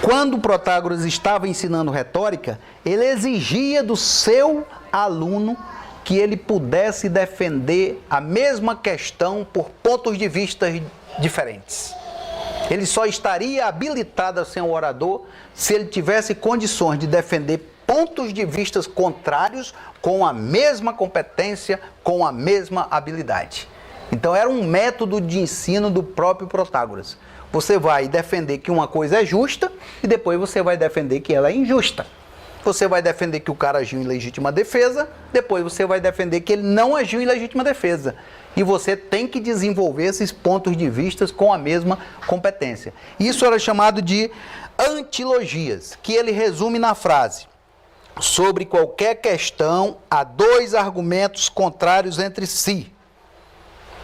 quando Protágoras estava ensinando retórica, ele exigia do seu aluno que ele pudesse defender a mesma questão por pontos de vista diferentes. Ele só estaria habilitado a ser um orador se ele tivesse condições de defender pontos de vista contrários com a mesma competência, com a mesma habilidade. Então era um método de ensino do próprio Protágoras. Você vai defender que uma coisa é justa e depois você vai defender que ela é injusta. Você vai defender que o cara agiu em legítima defesa, depois você vai defender que ele não agiu em legítima defesa. E você tem que desenvolver esses pontos de vista com a mesma competência. Isso era chamado de antilogias, que ele resume na frase: sobre qualquer questão, há dois argumentos contrários entre si,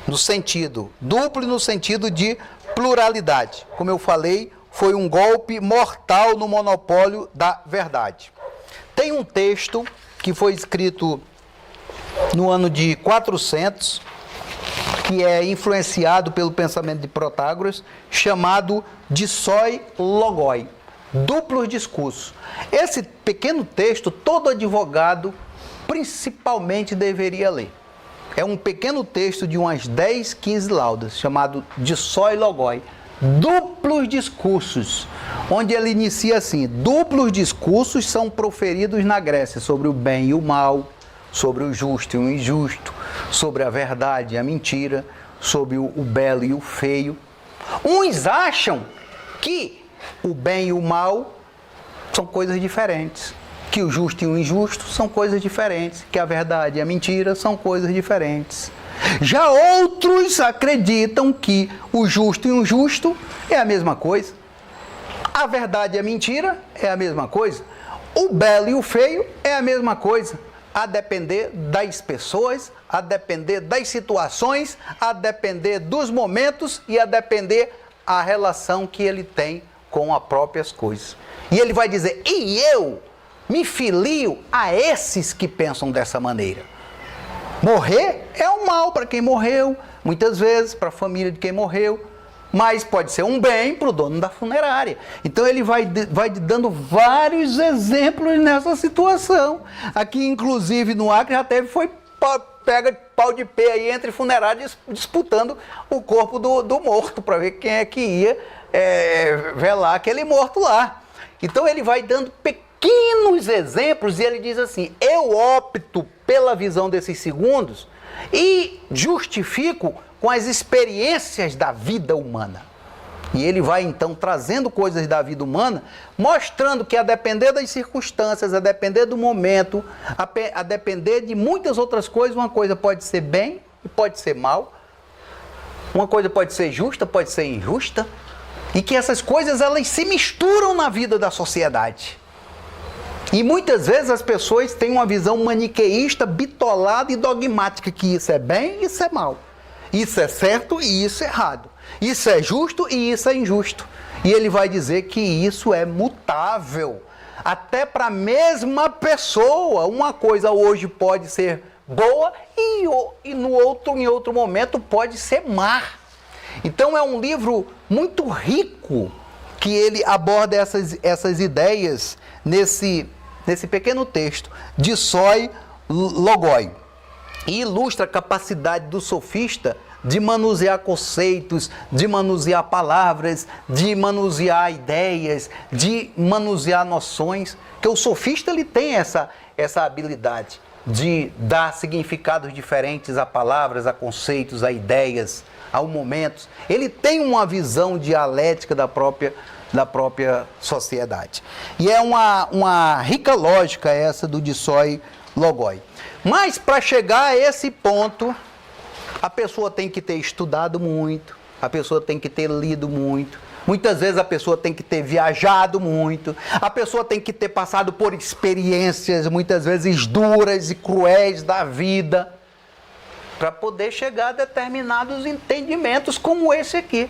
no sentido duplo e no sentido de pluralidade. Como eu falei, foi um golpe mortal no monopólio da verdade. Tem um texto que foi escrito no ano de 400, que é influenciado pelo pensamento de Protágoras, chamado de Soi Logoi, duplos discursos. Esse pequeno texto, todo advogado principalmente deveria ler. É um pequeno texto de umas 10, 15 laudas, chamado de Soi Logoi, duplos discursos, onde ele inicia assim: duplos discursos são proferidos na Grécia sobre o bem e o mal, sobre o justo e o injusto, sobre a verdade e a mentira, sobre o belo e o feio. Uns acham que o bem e o mal são coisas diferentes, que o justo e o injusto são coisas diferentes, que a verdade e a mentira são coisas diferentes. Já outros acreditam que o justo e o injusto é a mesma coisa, a verdade e a mentira é a mesma coisa, o belo e o feio é a mesma coisa, a depender das pessoas, a depender das situações, a depender dos momentos e a depender a relação que ele tem com as próprias coisas. E ele vai dizer: e eu me filio a esses que pensam dessa maneira. Morrer é um mal para quem morreu, muitas vezes para a família de quem morreu, mas pode ser um bem para o dono da funerária. Então ele vai dando vários exemplos nessa situação. Aqui, inclusive, no Acre já teve, pega pau de pé aí entre funerários disputando o corpo do morto, para ver quem é que ia velar aquele morto lá. Então ele vai dando pequenos exemplos e ele diz assim: eu opto pela visão desses segundos e justifico com as experiências da vida humana. E ele vai então trazendo coisas da vida humana, mostrando que a depender das circunstâncias, a depender do momento, a depender de muitas outras coisas, uma coisa pode ser bem e pode ser mal, uma coisa pode ser justa, pode ser injusta, e que essas coisas elas se misturam na vida da sociedade. E muitas vezes as pessoas têm uma visão maniqueísta, bitolada e dogmática, que isso é bem e isso é mal. Isso é certo e isso é errado. Isso é justo e isso é injusto. E ele vai dizer que isso é mutável. Até para a mesma pessoa, uma coisa hoje pode ser boa e em outro momento pode ser má. Então é um livro muito rico que ele aborda essas ideias nesse pequeno texto de Soi Logoi. E ilustra a capacidade do sofista de manusear conceitos, de manusear palavras, de manusear ideias, de manusear noções, que o sofista ele tem essa habilidade de dar significados diferentes a palavras, a conceitos, a ideias, a momentos. Ele tem uma visão dialética da própria sociedade. E é uma rica lógica essa do de Soi Logoi. Mas para chegar a esse ponto, a pessoa tem que ter estudado muito, a pessoa tem que ter lido muito, muitas vezes a pessoa tem que ter viajado muito, a pessoa tem que ter passado por experiências muitas vezes duras e cruéis da vida, para poder chegar a determinados entendimentos como esse aqui.